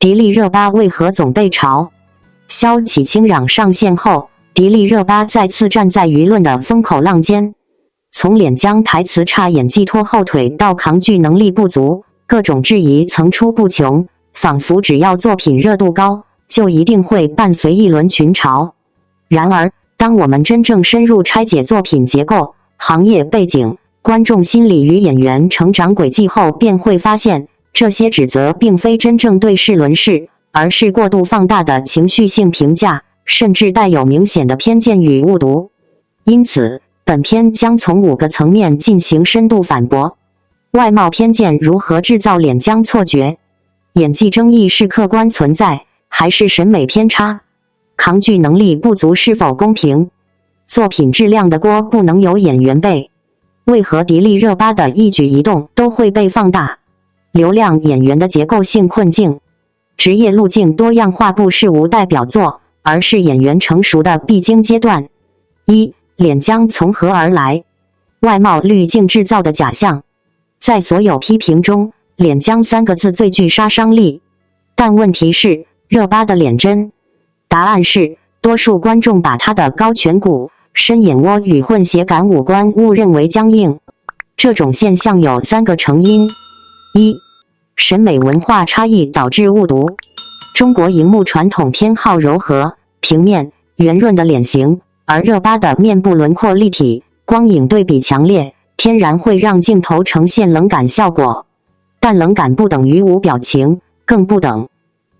迪丽热巴为何总被嘲？萧启清嚷上线后，迪丽热巴再次站在舆论的风口浪尖。从脸僵台词差、演技拖后腿到扛剧能力不足，各种质疑层出不穷，仿佛只要作品热度高，就一定会伴随一轮群嘲。然而，当我们真正深入拆解作品结构、行业背景、观众心理与演员成长轨迹后，便会发现，这些指责并非真正对事论事，而是过度放大的情绪性评价，甚至带有明显的偏见与误读。因此，本片将从5个层面进行深度反驳：外貌偏见如何制造脸僵错觉？演技争议是客观存在，还是审美偏差？扛剧能力不足是否公平？作品质量的锅不能由演员背。为何迪丽热巴的一举一动都会被放大？流量演员的结构性困境。职业路径多样化不是无代表作，而是演员成熟的必经阶段。1. 脸僵从何而来？外貌滤镜制造的假象。在所有批评中，脸僵3个字最具杀伤力。但问题是，热巴的脸真？答案是，多数观众把她的高颧骨、深眼窝与混血感五官误认为僵硬。这种现象有3个成因。1. 审美文化差异导致误读。中国荧幕传统偏好柔和、平面、圆润的脸型，而热巴的面部轮廓立体，光影对比强烈，天然会让镜头呈现冷感效果。但冷感不等于无表情，更不等。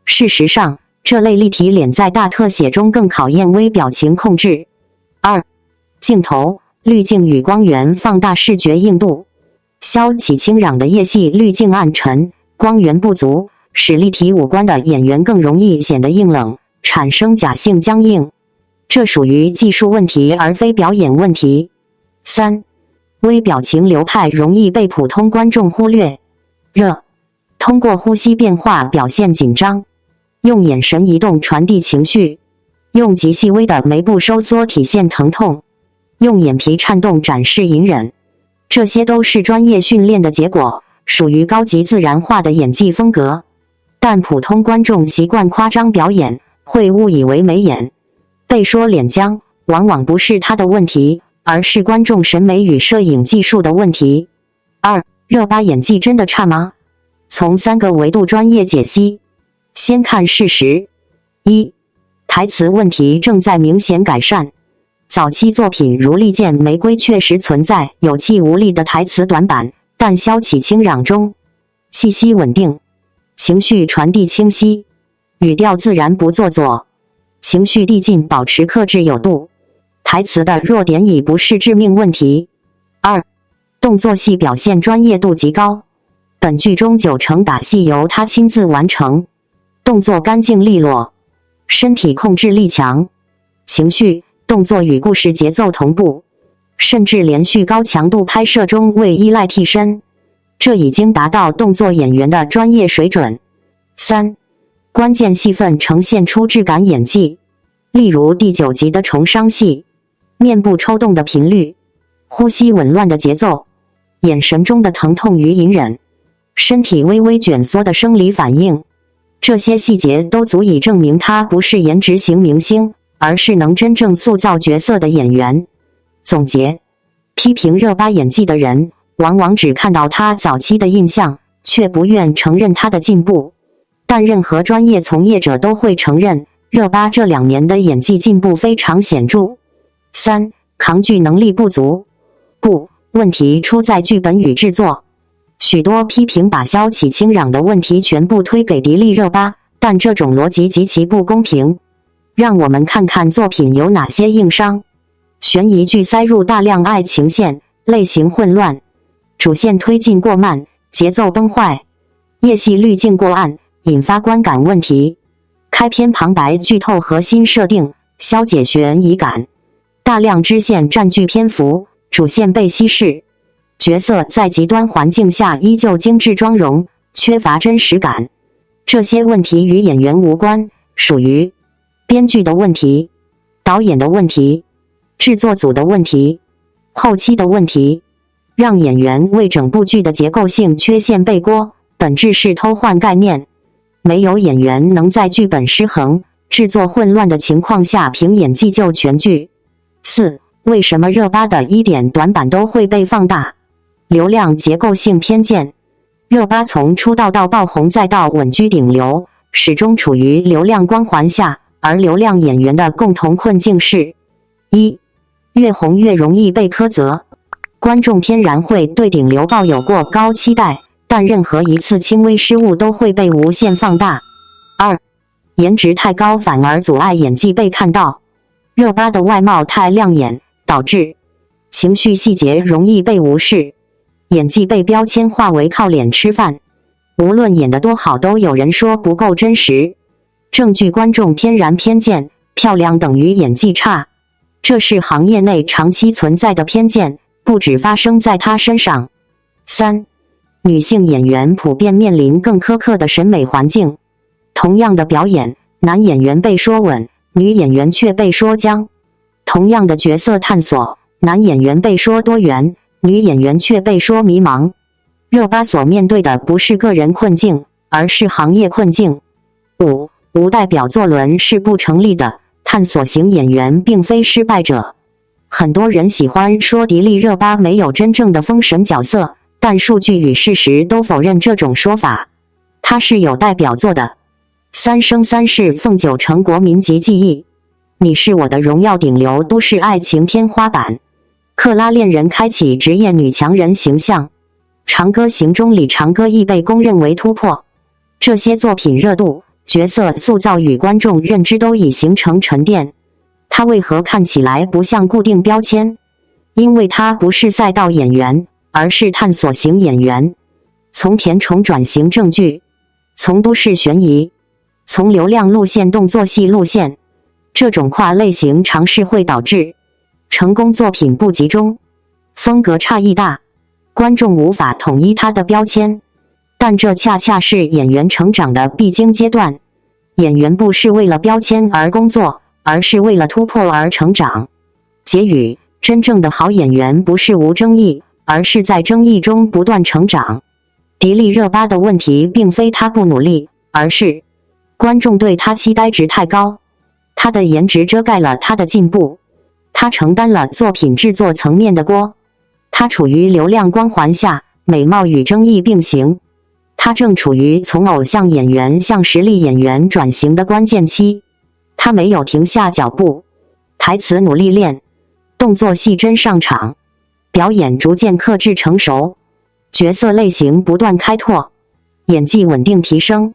事实上，这类立体脸在大特写中更考验微表情控制。2. 镜头、滤镜与光源放大视觉硬度。萧启清嚷的夜戏滤镜暗沉，光源不足，使立体五官的演员更容易显得硬冷，产生假性僵硬。这属于技术问题而非表演问题。3. 微表情流派容易被普通观众忽略。热，通过呼吸变化表现紧张，用眼神移动传递情绪，用极细微的眉部收缩体现疼痛，用眼皮颤动展示隐忍。这些都是专业训练的结果，属于高级自然化的演技风格。但普通观众习惯夸张表演，会误以为没演。被说脸僵，往往不是他的问题，而是观众审美与摄影技术的问题。2. 热巴演技真的差吗？从3个维度专业解析。先看事实。1. 台词问题正在明显改善。早期作品如《利剑玫瑰》确实存在有气无力的台词短板，但萧启清嚷中，气息稳定，情绪传递清晰，语调自然不做作，情绪递进保持克制有度。台词的弱点已不是致命问题。2. 动作戏表现专业度极高，本剧中90%打戏由他亲自完成，动作干净利落，身体控制力强，情绪、动作与故事节奏同步，甚至连续高强度拍摄中未依赖替身，这已经达到动作演员的专业水准。3. 关键戏份呈现出质感演技，例如第9集的重伤戏，面部抽动的频率，呼吸紊乱的节奏，眼神中的疼痛与隐忍，身体微微卷缩的生理反应，这些细节都足以证明他不是颜值型明星，而是能真正塑造角色的演员。总结：批评热巴演技的人，往往只看到他早期的印象，却不愿承认他的进步。但任何专业从业者都会承认，热巴这2年的演技进步非常显著。3. 扛剧能力不足。不，问题出在剧本与制作。许多批评把萧启清嚷的问题全部推给迪丽热巴，但这种逻辑极其不公平。让我们看看作品有哪些硬伤。悬疑剧塞入大量爱情线，类型混乱，主线推进过慢，节奏崩坏，夜戏滤镜过暗，引发观感问题。开篇旁白剧透核心设定，消解悬疑感。大量支线占据篇幅，主线被稀释。角色在极端环境下依旧精致妆容，缺乏真实感。这些问题与演员无关，属于编剧的问题、导演的问题、制作组的问题、后期的问题。让演员为整部剧的结构性缺陷背锅，本质是偷换概念。没有演员能在剧本失衡、制作混乱的情况下凭演技救全剧。4. 为什么热巴的一点短板都会被放大？流量结构性偏见。热巴从出道到爆红再到稳居顶流，始终处于流量光环下，而流量演员的共同困境是： 1. 越红越容易被苛责。观众天然会对顶流抱有过高期待，但任何一次轻微失误都会被无限放大。2. 颜值太高反而阻碍演技被看到。热巴的外貌太亮眼，导致情绪细节容易被无视，演技被标签化为靠脸吃饭。无论演得多好，都有人说不够真实。证据：观众天然偏见，漂亮等于演技差。这是行业内长期存在的偏见，不只发生在她身上。3. 女性演员普遍面临更苛刻的审美环境。同样的表演，男演员被说稳，女演员却被说僵。同样的角色探索，男演员被说多元，女演员却被说迷茫。热巴所面对的不是个人困境，而是行业困境。5. 无代表作论是不成立的，探索型演员并非失败者。很多人喜欢说迪丽热巴没有真正的封神角色，但数据与事实都否认这种说法。她是有代表作的。三生三世凤九成国民级记忆，你是我的荣耀顶流都市爱情天花板，克拉恋人开启职业女强人形象，长歌行中李长歌亦被公认为突破。这些作品热度、角色塑造与观众认知都已形成沉淀。她为何看起来不像固定标签？因为她不是赛道演员，而是探索型演员。从甜宠转型正剧，从都市悬疑，从流量路线动作戏路线，这种跨类型尝试会导致成功作品不集中，风格差异大，观众无法统一他的标签。但这恰恰是演员成长的必经阶段。演员不是为了标签而工作，而是为了突破而成长。结语：真正的好演员不是无争议，而是在争议中不断成长。迪丽热巴的问题并非她不努力，而是观众对她期待值太高。她的颜值遮盖了她的进步，她承担了作品制作层面的锅。她处于流量光环下，美貌与争议并行。她正处于从偶像演员向实力演员转型的关键期。她没有停下脚步，台词努力练，动作戏真上场，表演逐渐克制成熟，角色类型不断开拓，演技稳定提升，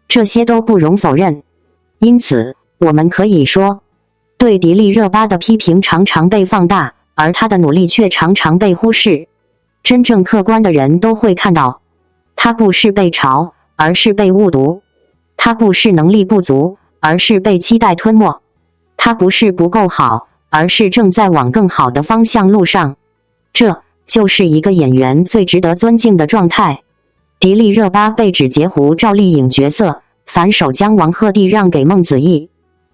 这些都不容否认。因此，我们可以说，对迪丽热巴的批评常常被放大，而她的努力却常常被忽视。真正客观的人都会看到，她不是被嘲，而是被误读；她不是能力不足，而是被期待吞没；她不是不够好，而是正在往更好的方向路上。这就是一个演员最值得尊敬的状态。迪丽热巴被指截胡赵丽颖角色，反手将王鹤棣让给孟子义。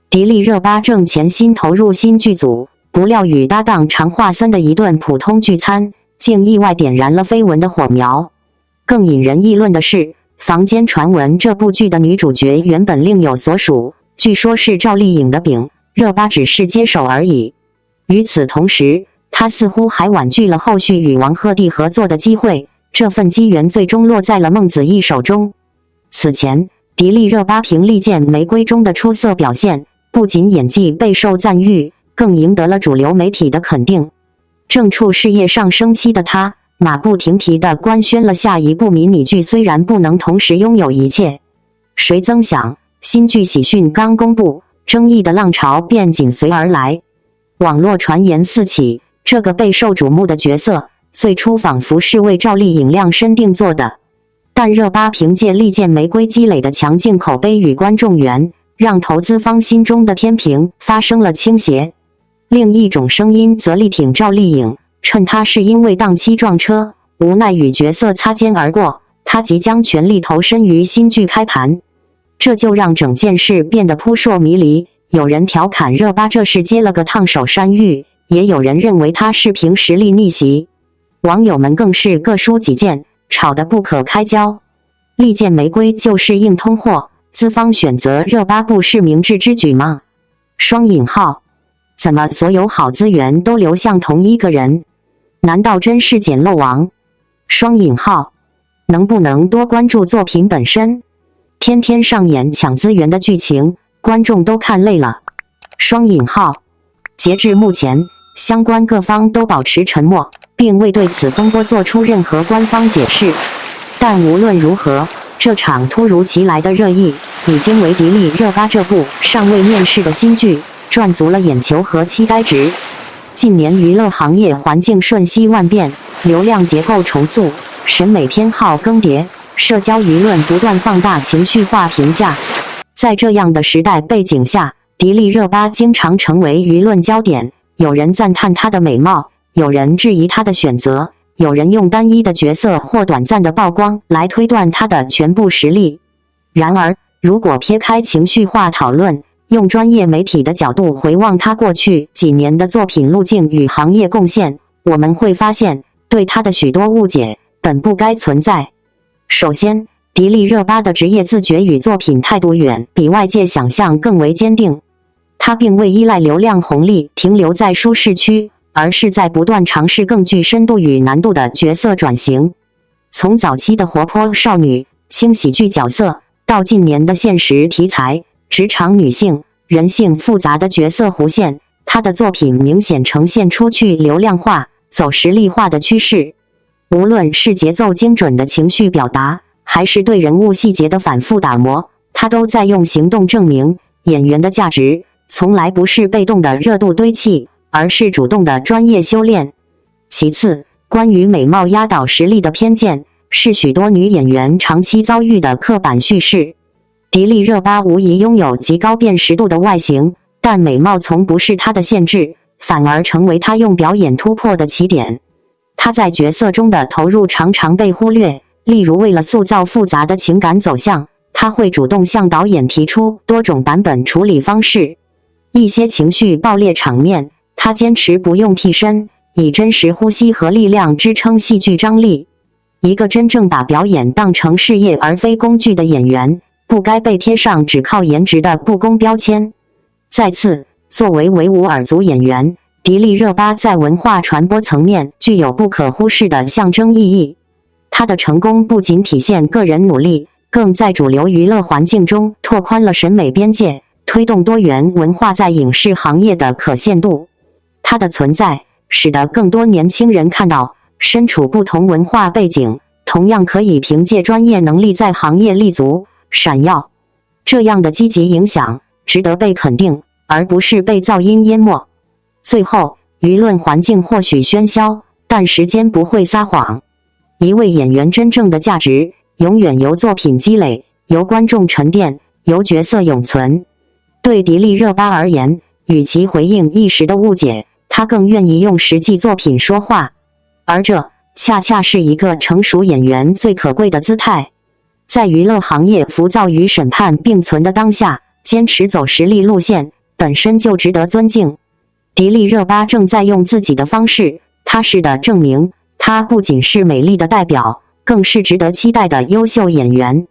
迪丽热巴正潜心投入新剧组，不料与搭档常华森的一顿普通聚餐，竟意外点燃了绯闻的火苗。更引人议论的是，坊间传闻这部剧的女主角原本另有所属，据说是赵丽颖的饼，热巴只是接手而已。与此同时，她似乎还婉拒了后续与王鹤棣合作的机会，这份机缘最终落在了孟子义手中。此前，迪丽热巴凭《利剑玫瑰》中的出色表现，不仅演技备受赞誉，更赢得了主流媒体的肯定。正处事业上升期的她，马不停蹄地官宣了下一部迷你剧，虽然不能同时拥有一切。谁曾想，新剧喜讯刚公布，争议的浪潮便紧随而来。网络传言四起，这个备受瞩目的角色，最初仿佛是为赵丽颖量身定做的。但热巴凭借《利剑玫瑰》积累的强劲口碑与观众缘，让投资方心中的天平发生了倾斜。另一种声音则力挺赵丽颖，趁她是因为档期撞车，无奈与角色擦肩而过，她即将全力投身于新剧开盘。这就让整件事变得扑朔迷离。有人调侃热巴这是接了个烫手山芋，也有人认为她是凭实力逆袭。网友们更是各抒己见，吵得不可开交。利剑玫瑰就是硬通货，资方选择热巴不是明智之举吗？双引号，怎么所有好资源都流向同一个人？难道真是捡漏王？双引号，能不能多关注作品本身？天天上演抢资源的剧情，观众都看累了。双引号，截至目前，相关各方都保持沉默，并未对此风波做出任何官方解释。但无论如何，这场突如其来的热议，已经为迪丽热巴这部尚未面世的新剧赚足了眼球和期待值。近年娱乐行业环境瞬息万变，流量结构重塑，审美偏好更迭，社交舆论不断放大情绪化评价。在这样的时代背景下，迪丽热巴经常成为舆论焦点，有人赞叹她的美貌，有人质疑她的选择，有人用单一的角色或短暂的曝光来推断她的全部实力。然而，如果撇开情绪化讨论，用专业媒体的角度回望她过去几年的作品路径与行业贡献，我们会发现，对她的许多误解本不该存在。首先，迪丽热巴的职业自觉与作品态度远比外界想象更为坚定。她并未依赖流量红利停留在舒适区，而是在不断尝试更具深度与难度的角色转型。从早期的活泼少女、轻喜剧角色，到近年的现实题材、职场女性、人性复杂的角色弧线，她的作品明显呈现出去流量化、走实力化的趋势。无论是节奏精准的情绪表达，还是对人物细节的反复打磨，她都在用行动证明演员的价值从来不是被动的热度堆砌，而是主动的专业修炼。其次，关于美貌压倒实力的偏见，是许多女演员长期遭遇的刻板叙事。迪丽热巴无疑拥有极高辨识度的外形，但美貌从不是她的限制，反而成为她用表演突破的起点。她在角色中的投入常常被忽略，例如为了塑造复杂的情感走向，她会主动向导演提出多种版本处理方式。一些情绪爆裂场面，她坚持不用替身，以真实呼吸和力量支撑戏剧张力。一个真正把表演当成事业而非工具的演员，不该被贴上只靠颜值的不公标签。再次，作为维吾尔族演员，迪丽热巴在文化传播层面具有不可忽视的象征意义。她的成功不仅体现个人努力，更在主流娱乐环境中拓宽了审美边界，推动多元文化在影视行业的可见度。她的存在，使得更多年轻人看到，身处不同文化背景，同样可以凭借专业能力在行业立足、闪耀。这样的积极影响，值得被肯定，而不是被噪音淹没。最后，舆论环境或许喧嚣，但时间不会撒谎。一位演员真正的价值，永远由作品积累，由观众沉淀，由角色永存。对迪丽热巴而言，与其回应一时的误解，她更愿意用实际作品说话。而这，恰恰是一个成熟演员最可贵的姿态。在娱乐行业浮躁与审判并存的当下，坚持走实力路线，本身就值得尊敬。迪丽热巴正在用自己的方式，踏实地证明，她不仅是美丽的代表，更是值得期待的优秀演员。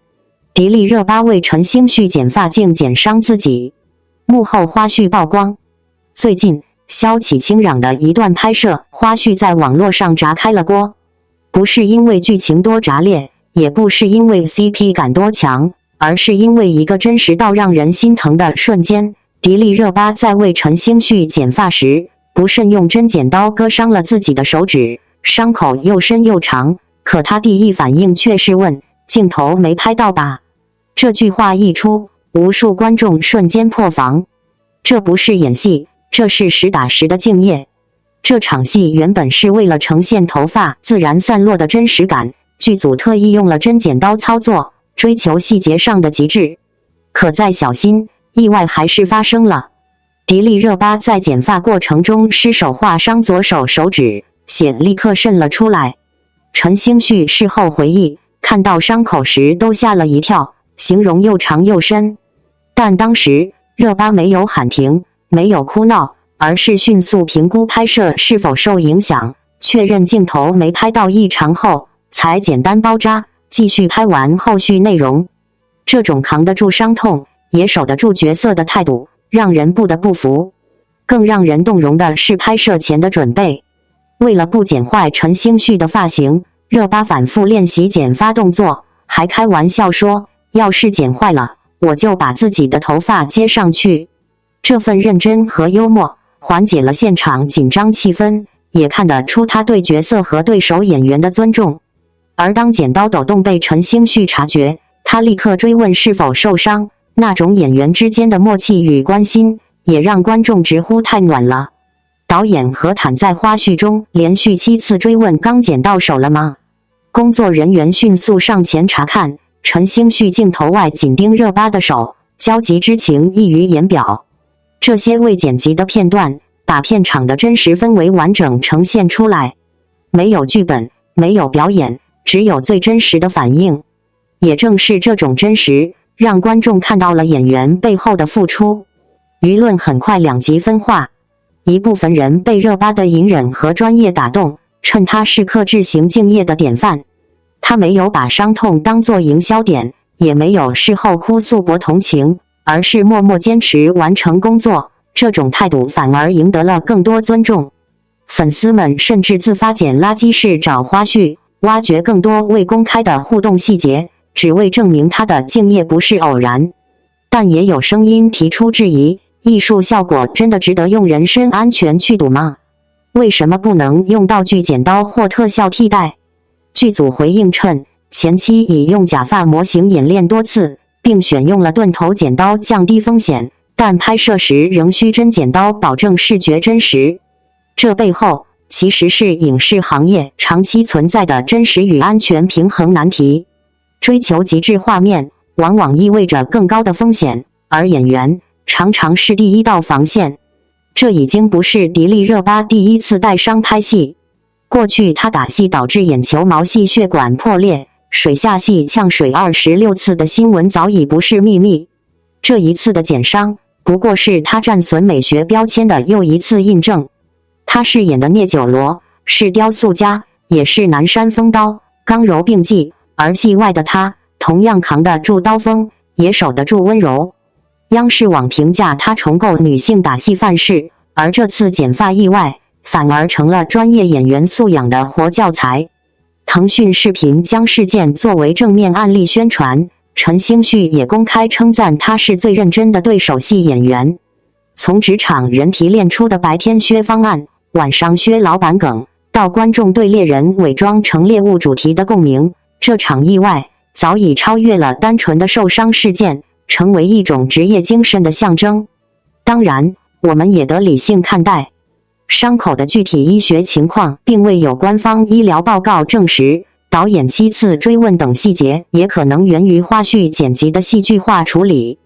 迪丽热巴为陈星旭剪发竟剪伤自己，幕后花絮曝光。最近，萧启清嚷的一段拍摄花絮在网络上炸开了锅，不是因为剧情多炸裂，也不是因为 CP 感多强，而是因为一个真实到让人心疼的瞬间。迪丽热巴在为陈星旭剪发时，不慎用针剪刀割伤了自己的手指，伤口又深又长，可她第一反应却是问：镜头没拍到吧？这句话一出，无数观众瞬间破防。这不是演戏，这是实打实的敬业。这场戏原本是为了呈现头发自然散落的真实感，剧组特意用了针剪刀操作，追求细节上的极致。可再小心，意外还是发生了。迪丽热巴在剪发过程中失手划伤左手手指，血立刻渗了出来。陈星旭事后回忆，看到伤口时都吓了一跳，形容又长又深。但当时热巴没有喊停，没有哭闹，而是迅速评估拍摄是否受影响，确认镜头没拍到异常后，才简单包扎，继续拍完后续内容。这种扛得住伤痛，也守得住角色的态度，让人不得不服。更让人动容的是拍摄前的准备。为了不剪坏陈星旭的发型，热巴反复练习剪发动作，还开玩笑说，要是剪坏了，我就把自己的头发接上去。这份认真和幽默缓解了现场紧张气氛，也看得出他对角色和对手演员的尊重。而当剪刀抖动被陈星旭察觉，他立刻追问是否受伤，那种演员之间的默契与关心，也让观众直呼太暖了。导演何坦在花絮中连续7次追问刚剪到手了吗？工作人员迅速上前查看，陈星旭镜头外紧盯热巴的手，焦急之情溢于言表。这些未剪辑的片段，把片场的真实氛围完整呈现出来。没有剧本，没有表演，只有最真实的反应。也正是这种真实，让观众看到了演员背后的付出。舆论很快两极分化，一部分人被热巴的隐忍和专业打动，称她是克制型敬业的典范。她没有把伤痛当作营销点，也没有事后哭诉博同情，而是默默坚持完成工作。这种态度反而赢得了更多尊重。粉丝们甚至自发捡垃圾室找花絮，挖掘更多未公开的互动细节，只为证明她的敬业不是偶然。但也有声音提出质疑，艺术效果真的值得用人身安全去赌吗？为什么不能用道具剪刀或特效替代？剧组回应称，前期已用假发模型演练多次，并选用了钝头剪刀降低风险，但拍摄时仍需真剪刀保证视觉真实。这背后其实是影视行业长期存在的真实与安全平衡难题。追求极致画面往往意味着更高的风险，而演员常常是第一道防线。这已经不是迪丽热巴第一次带伤拍戏。过去她打戏导致眼球毛细血管破裂，水下戏呛水26次的新闻早已不是秘密。这一次的减伤，不过是她战损美学标签的又一次印证。她饰演的聂九罗是雕塑家，也是南山风刀，刚柔并济，而戏外的她同样扛得住刀锋，也守得住温柔。央视网评价她重构女性打戏范式，而这次剪发意外反而成了专业演员素养的活教材。腾讯视频将事件作为正面案例宣传，陈星旭也公开称赞她是最认真的对手戏演员。从职场人提炼出的白天削方案、晚上削老板梗，到观众对猎人伪装成猎物主题的共鸣，这场意外早已超越了单纯的受伤事件，成为一种职业精神的象征。当然，我们也得理性看待。伤口的具体医学情况并未有官方医疗报告证实，导演7次追问等细节也可能源于花絮剪辑的戏剧化处理。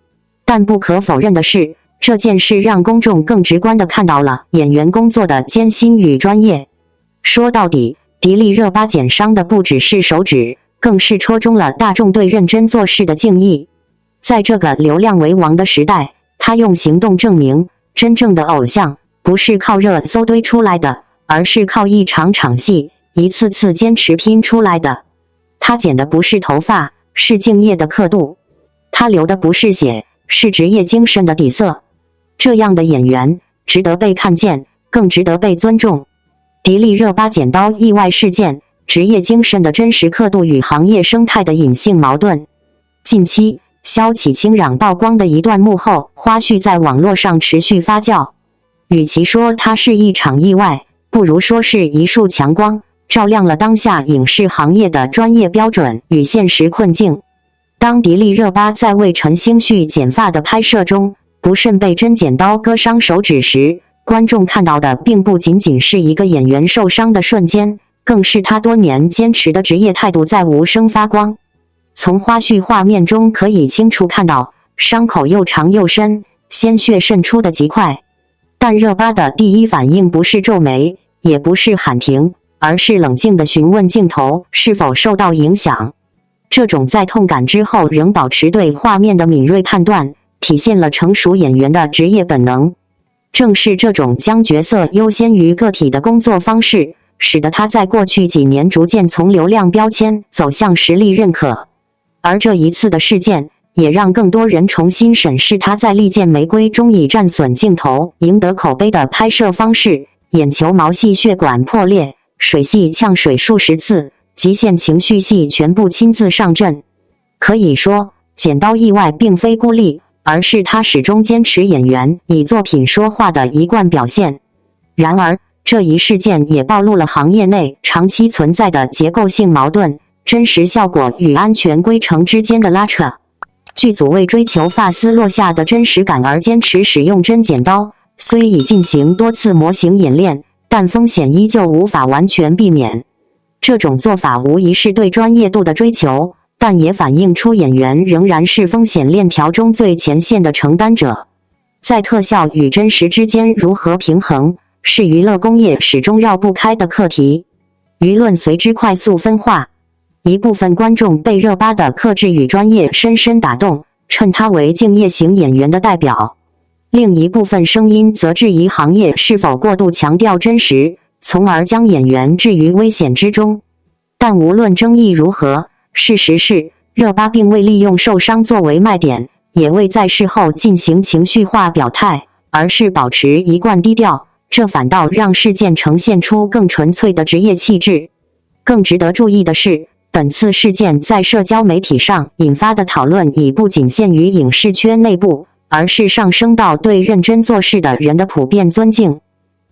但不可否认的是，这件事让公众更直观地看到了演员工作的艰辛与专业。说到底，迪丽热巴减伤的不只是手指，更是戳中了大众对认真做事的敬意。在这个流量为王的时代，她用行动证明，真正的偶像不是靠热搜堆出来的，而是靠一场场戏，一次次坚持拼出来的。她剪的不是头发，是敬业的刻度；她流的不是血，是职业精神的底色。这样的演员值得被看见，更值得被尊重。迪丽热巴剪刀意外事件，职业精神的真实刻度与行业生态的隐性矛盾。近期，萧启清嚷曝光的一段幕后花絮在网络上持续发酵。与其说它是一场意外，不如说是一束强光，照亮了当下影视行业的专业标准与现实困境。当迪丽热巴在为陈星旭剪发的拍摄中，不慎被真剪刀割伤手指时，观众看到的并不仅仅是一个演员受伤的瞬间，更是他多年坚持的职业态度在无声发光。从花絮画面中可以清楚看到，伤口又长又深，鲜血渗出的极快。但热巴的第一反应不是皱眉，也不是喊停，而是冷静地询问镜头是否受到影响。这种在痛感之后仍保持对画面的敏锐判断，体现了成熟演员的职业本能。正是这种将角色优先于个体的工作方式，使得他在过去几年逐渐从流量标签走向实力认可。而这一次的事件，也让更多人重新审视他在《利剑玫瑰》中以战损镜头赢得口碑的拍摄方式，眼球毛细血管破裂，水戏呛水数十次，极限情绪戏全部亲自上阵。可以说，剪刀意外并非孤立，而是他始终坚持演员以作品说话的一贯表现。然而，这一事件也暴露了行业内长期存在的结构性矛盾，真实效果与安全规程之间的拉扯。剧组为追求发丝落下的真实感而坚持使用真剪刀，虽已进行多次模型演练，但风险依旧无法完全避免。这种做法无疑是对专业度的追求，但也反映出演员仍然是风险链条中最前线的承担者。在特效与真实之间如何平衡，是娱乐工业始终绕不开的课题。舆论随之快速分化，一部分观众被热巴的克制与专业深深打动，称他为敬业型演员的代表；另一部分声音则质疑行业是否过度强调真实，从而将演员置于危险之中。但无论争议如何，事实是，热巴并未利用受伤作为卖点，也未在事后进行情绪化表态，而是保持一贯低调，这反倒让事件呈现出更纯粹的职业气质。更值得注意的是，本次事件在社交媒体上引发的讨论已不仅限于影视圈内部，而是上升到对认真做事的人的普遍尊敬。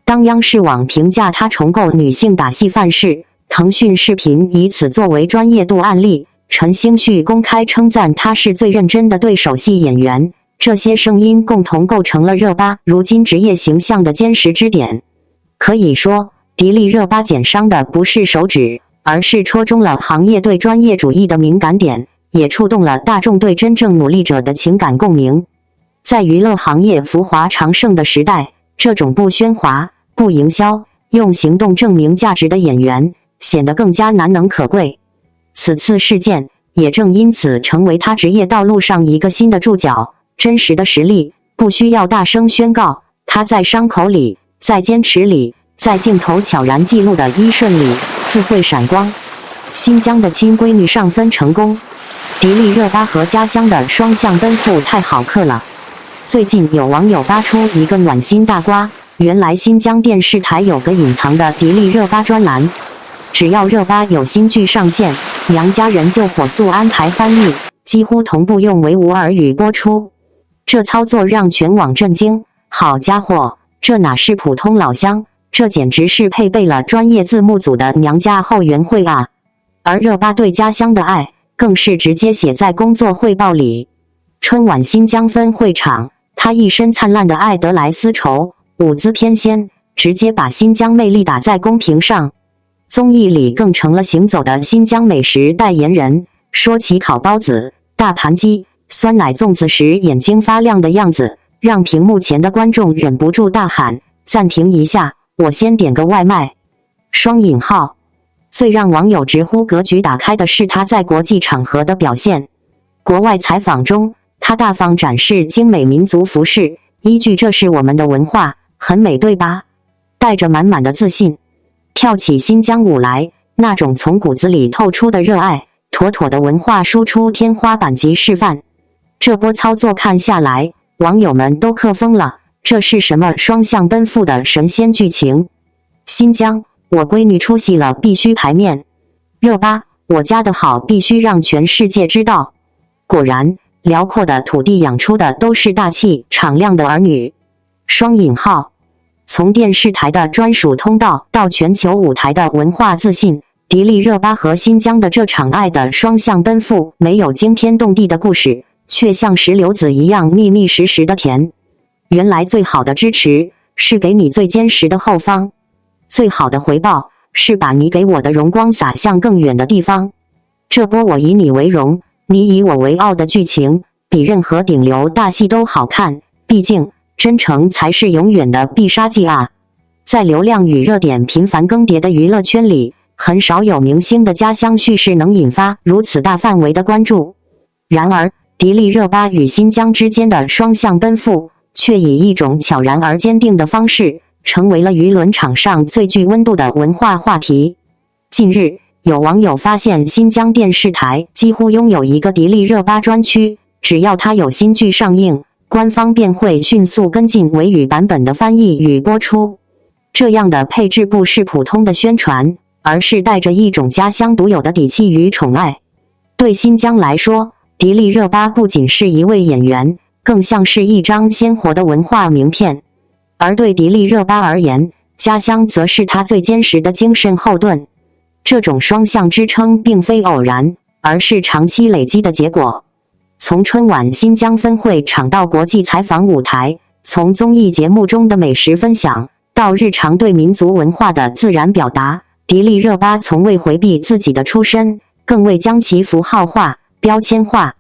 当央视网评价他重构女性打戏范式，腾讯视频以此作为专业度案例，陈星旭公开称赞他是最认真的对手戏演员，这些声音共同构成了热巴如今职业形象的坚实支点。可以说，迪丽热巴剪伤的不是手指，而是戳中了行业对专业主义的敏感点，也触动了大众对真正努力者的情感共鸣。在娱乐行业浮华常盛的时代，这种不喧哗、不营销，用行动证明价值的演员，显得更加难能可贵。此次事件也正因此成为他职业道路上一个新的注脚。真实的实力不需要大声宣告，他在伤口里，在坚持里，在镜头悄然记录的一瞬里，自会闪光。新疆的亲闺女上分成功，迪丽热巴和家乡的双向奔赴太好嗑了。最近有网友扒出一个暖心大瓜，原来新疆电视台有个隐藏的迪丽热巴专栏，只要热巴有新剧上线，娘家人就火速安排翻译，几乎同步用维吾尔语播出。这操作让全网震惊，好家伙，这哪是普通老乡，这简直是配备了专业字幕组的娘家后援会啊！而热巴对家乡的爱，更是直接写在工作汇报里。春晚新疆分会场，她一身灿烂的爱德莱丝绸，舞姿翩跹，直接把新疆魅力打在公屏上。综艺里更成了行走的新疆美食代言人，说起烤包子、大盘鸡、酸奶粽子时眼睛发亮的样子，让屏幕前的观众忍不住大喊：暂停一下，我先点个外卖。双引号。最让网友直呼格局打开的是他在国际场合的表现。国外采访中，他大方展示精美民族服饰，依据这是我们的文化，很美对吧？带着满满的自信，跳起新疆舞来，那种从骨子里透出的热爱，妥妥的文化输出天花板级示范。这波操作看下来，网友们都磕疯了，这是什么双向奔赴的神仙剧情？新疆，我闺女出息了，必须排面。热巴，我家的好必须让全世界知道。果然，辽阔的土地养出的都是大气敞亮的儿女。双引号。从电视台的专属通道到全球舞台的文化自信，迪丽热巴和新疆的这场爱的双向奔赴，没有惊天动地的故事，却像石榴籽一样密密实实的甜。原来最好的支持，是给你最坚实的后方。最好的回报，是把你给我的荣光洒向更远的地方。这波我以你为荣，你以我为傲的剧情，比任何顶流大戏都好看。毕竟，真诚才是永远的必杀技啊！在流量与热点频繁更迭的娱乐圈里，很少有明星的家乡叙事能引发如此大范围的关注。然而，迪丽热巴与新疆之间的双向奔赴，却以一种悄然而坚定的方式，成为了舆论场上最具温度的文化话题。近日，有网友发现新疆电视台几乎拥有一个迪丽热巴专区，只要它有新剧上映，官方便会迅速跟进维语版本的翻译与播出。这样的配置不是普通的宣传，而是带着一种家乡独有的底气与宠爱。对新疆来说，迪丽热巴不仅是一位演员，更像是一张鲜活的文化名片。而对迪丽热巴而言，家乡则是她最坚实的精神后盾。这种双向支撑并非偶然，而是长期累积的结果。从春晚新疆分会场到国际采访舞台，从综艺节目中的美食分享，到日常对民族文化的自然表达，迪丽热巴从未回避自己的出身，更未将其符号化、标签化。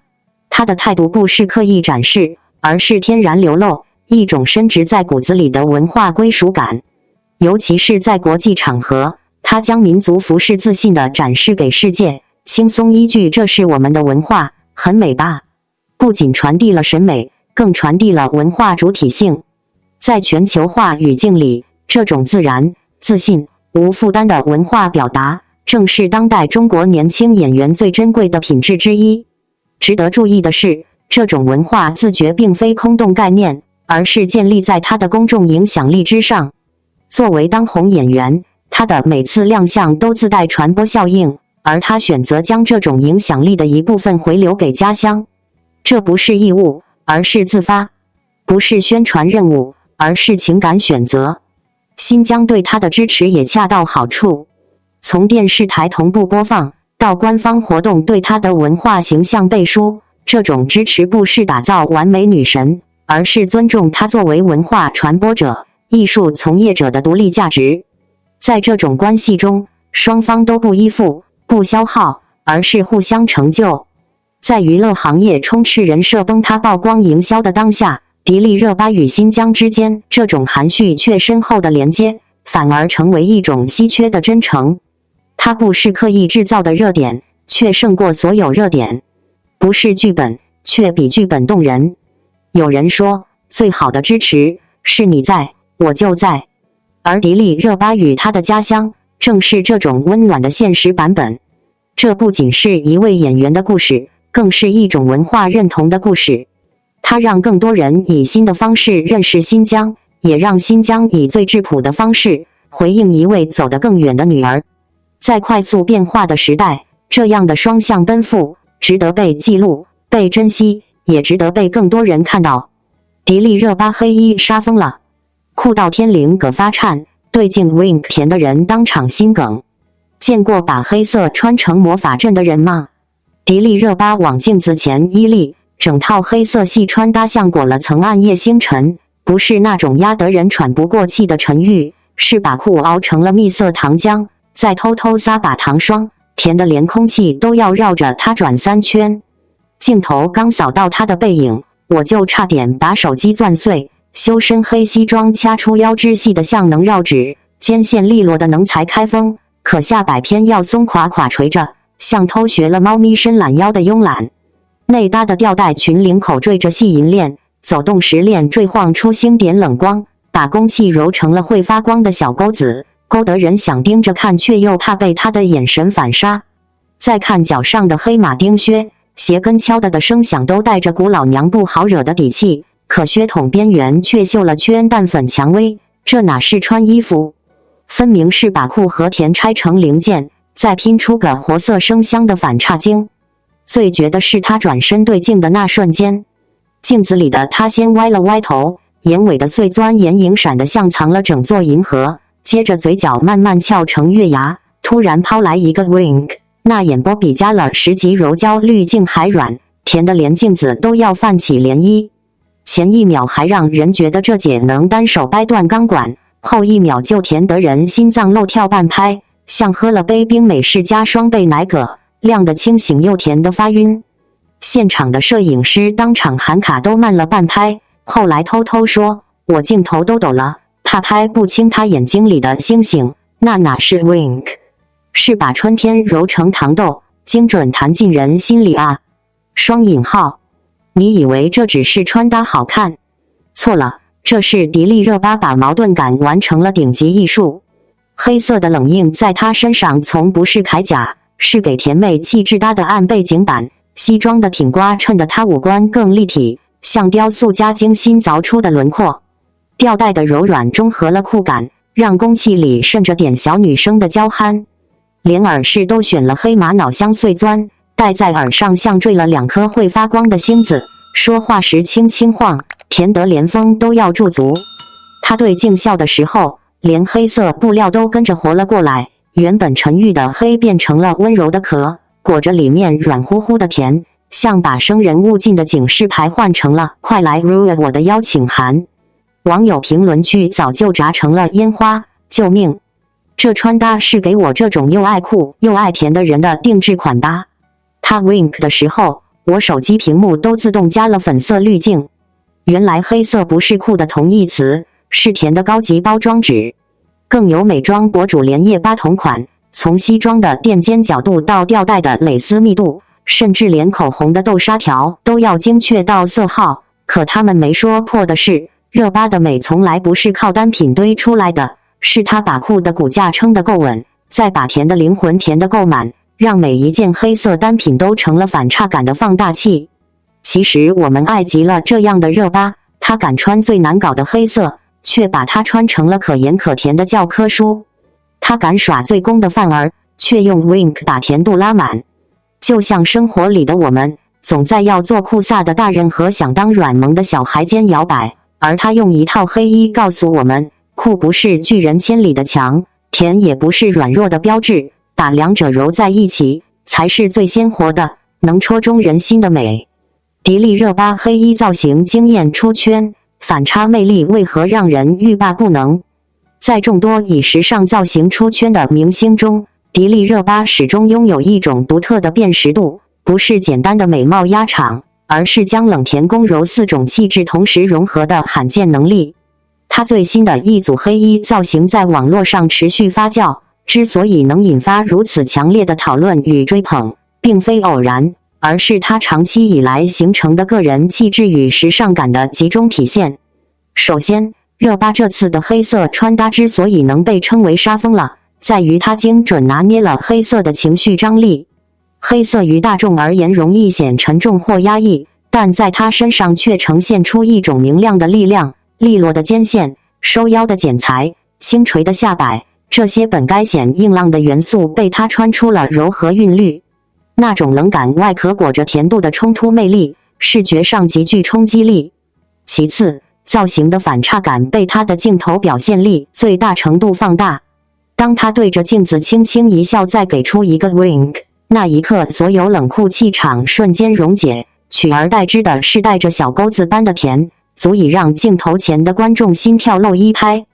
她的态度不是刻意展示，而是天然流露，一种深植在骨子里的文化归属感。尤其是在国际场合，她将民族服饰自信地展示给世界，轻松一句“这是我们的文化，很美吧”，不仅传递了审美，更传递了文化主体性。在全球化语境里，这种自然、自信、无负担的文化表达，正是当代中国年轻演员最珍贵的品质之一。值得注意的是，这种文化自觉并非空洞概念，而是建立在她的公众影响力之上。作为当红演员，她的每次亮相都自带传播效应，而她选择将这种影响力的一部分回流给家乡。这不是义务，而是自发；不是宣传任务，而是情感选择。新疆对她的支持也恰到好处，从电视台同步播放，到官方活动对她的文化形象背书，这种支持不是打造完美女神，而是尊重她作为文化传播者、艺术从业者的独立价值。在这种关系中，双方都不依附、不消耗，而是互相成就。在娱乐行业充斥人设崩塌、曝光营销的当下，迪丽热巴与新疆之间这种含蓄却深厚的连接，反而成为一种稀缺的真诚。它不是刻意制造的热点，却胜过所有热点；不是剧本，却比剧本动人。有人说，最好的支持是你在，我就在。而迪丽热巴与她的家乡，正是这种温暖的现实版本。这不仅是一位演员的故事，更是一种文化认同的故事。它让更多人以新的方式认识新疆，也让新疆以最质朴的方式回应一位走得更远的女儿。在快速变化的时代，这样的双向奔赴值得被记录、被珍惜，也值得被更多人看到。迪丽热巴黑衣杀疯了，酷到天灵葛发颤，对镜 wink 甜的人当场心梗。见过把黑色穿成魔法阵的人吗？迪丽热巴往镜子前一立，整套黑色系穿搭像裹了层暗夜星辰，不是那种压得人喘不过气的沉郁，是把酷熬成了蜜色糖浆，再偷偷撒把糖霜，甜得连空气都要绕着它转3圈。镜头刚扫到她的背影，我就差点把手机攥碎。修身黑西装掐出腰肢细的像能绕指，肩线利落的能裁开封，可下摆偏要松垮垮垂着，像偷学了猫咪伸懒腰的慵懒。内搭的吊带裙领口缀着细银链，走动时链坠晃出星点冷光，把公器揉成了会发光的小钩子，勾得人想盯着看，却又怕被他的眼神反杀。再看脚上的黑马丁靴，鞋跟敲的声响都带着股老娘不好惹的底气，可靴筒边缘却绣了圈淡粉蔷薇，这哪是穿衣服，分明是把酷和甜拆成零件，再拼出个活色生香的反差精。最绝的是他转身对镜的那瞬间，镜子里的他先歪了歪头，眼尾的碎钻眼影闪得像藏了整座银河，接着嘴角慢慢翘成月牙，突然抛来一个 wink， 那眼波比加了10级柔焦滤镜还软，甜得连镜子都要泛起涟漪。前一秒还让人觉得这姐能单手掰断钢管，后一秒就甜得人心脏漏跳半拍，像喝了杯冰美式加双倍奶葛，亮得清醒又甜得发晕。现场的摄影师当场喊卡都慢了半拍，后来偷偷说，我镜头都抖了，怕拍不清他眼睛里的星星，那哪是 wink， 是把春天揉成糖豆，精准弹进人心里啊。双引号。你以为这只是穿搭好看？错了，这是迪丽热巴把矛盾感完成了顶级艺术。黑色的冷硬在她身上从不是铠甲，是给甜妹气质搭的暗背景板，西装的挺刮衬得她五官更立体，像雕塑家精心凿出的轮廓。吊带的柔软中和了酷感，让公器里渗着点小女生的娇憨。连耳饰都选了黑玛瑙镶碎钻，戴在耳上像坠了2颗会发光的星子，说话时轻轻晃，甜得连风都要驻足。她对镜笑的时候，连黑色布料都跟着活了过来，原本沉郁的黑变成了温柔的壳，裹着里面软乎乎的甜，像把生人勿近的警示牌换成了快来入我的邀请函。网友评论区早就炸成了烟花，救命！这穿搭是给我这种又爱酷又爱甜的人的定制款吧。他 wink 的时候，我手机屏幕都自动加了粉色滤镜。原来黑色不是酷的同义词，是甜的高级包装纸。更有美妆博主连夜扒同款，从西装的垫肩角度到吊带的蕾丝密度，甚至连口红的豆沙条都要精确到色号。可他们没说破的是，热巴的美从来不是靠单品堆出来的，是她把酷的骨架撑得够稳，再把甜的灵魂填得够满，让每一件黑色单品都成了反差感的放大器。其实我们爱极了这样的热巴，她敢穿最难搞的黑色，却把它穿成了可盐可甜的教科书。她敢耍最攻的范儿，却用 wink 把甜度拉满。就像生活里的我们，总在要做酷飒的大人和想当软萌的小孩间摇摆，而她用一套黑衣告诉我们，酷不是拒人千里的墙，甜也不是软弱的标志，把两者揉在一起，才是最鲜活的，能戳中人心的美。迪丽热巴黑衣造型惊艳出圈，反差魅力为何让人欲罢不能？在众多以时尚造型出圈的明星中，迪丽热巴始终拥有一种独特的辨识度，不是简单的美貌压场，而是将冷甜公柔4种气质同时融合的罕见能力。她最新的一组黑衣造型在网络上持续发酵，之所以能引发如此强烈的讨论与追捧，并非偶然，而是她长期以来形成的个人气质与时尚感的集中体现。首先，热巴这次的黑色穿搭之所以能被称为杀疯了，在于她精准拿捏了黑色的情绪张力。黑色于大众而言容易显沉重或压抑，但在她身上却呈现出一种明亮的力量，利落的肩线，收腰的剪裁，轻垂的下摆，这些本该显硬朗的元素被她穿出了柔和韵律。那种冷感外壳裹着甜度的冲突魅力，视觉上极具冲击力。其次，造型的反差感被她的镜头表现力最大程度放大。当她对着镜子轻轻一笑，再给出一个 wink， 那一刻所有冷酷气场瞬间溶解，取而代之的是带着小钩子般的甜，足以让镜头前的观众心跳漏一拍。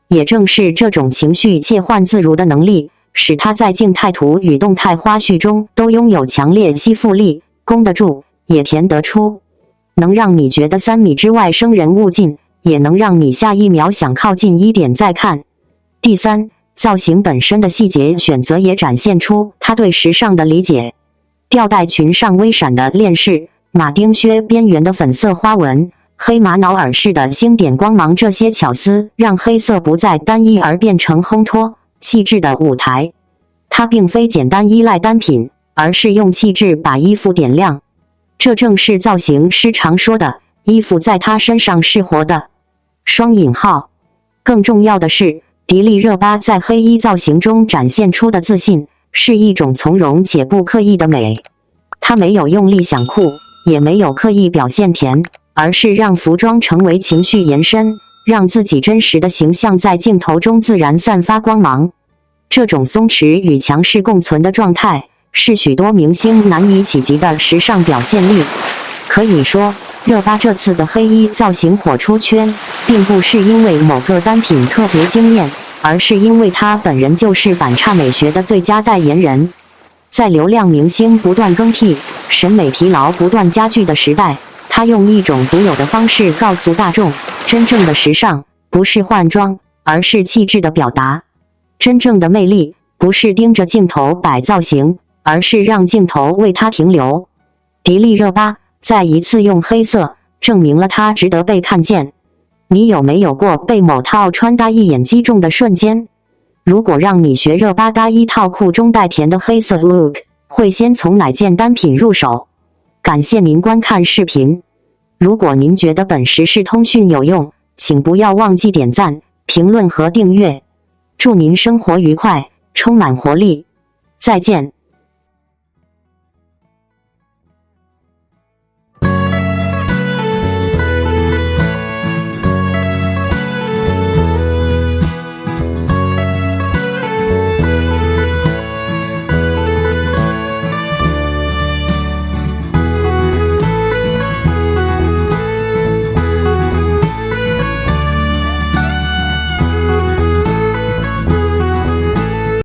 也正是这种情绪切换自如的能力，使她在静态图与动态花絮中都拥有强烈吸附力，攻得住，也甜得出，能让你觉得3米之外生人勿近，也能让你下一秒想靠近一点再看。第三，造型本身的细节选择也展现出她对时尚的理解。吊带裙上微闪的链饰，马丁靴边缘的粉色花纹，黑玛瑙耳饰的星点光芒，这些巧思让黑色不再单一而变成烘托气质的舞台。它并非简单依赖单品，而是用气质把衣服点亮。这正是造型师常说的，衣服在她身上是活的。双引号。更重要的是，迪丽热巴在黑衣造型中展现出的自信，是一种从容且不刻意的美。她没有用力想酷，也没有刻意表现甜，而是让服装成为情绪延伸，让自己真实的形象在镜头中自然散发光芒。这种松弛与强势共存的状态，是许多明星难以企及的时尚表现力。可以说，热巴这次的黑衣造型火出圈，并不是因为某个单品特别惊艳，而是因为她本人就是反差美学的最佳代言人。在流量明星不断更替、审美疲劳不断加剧的时代，她用一种独有的方式告诉大众，真正的时尚不是换装，而是气质的表达。真正的魅力不是盯着镜头摆造型，而是让镜头为她停留。迪丽热巴再一次用黑色证明了她值得被看见。你有没有过被某套穿搭一眼击中的瞬间？如果让你学热巴搭一套酷中带甜的黑色 look， 会先从哪件单品入手？感谢您观看视频。如果您觉得本时事通讯有用，请不要忘记点赞、评论和订阅。祝您生活愉快，充满活力。再见。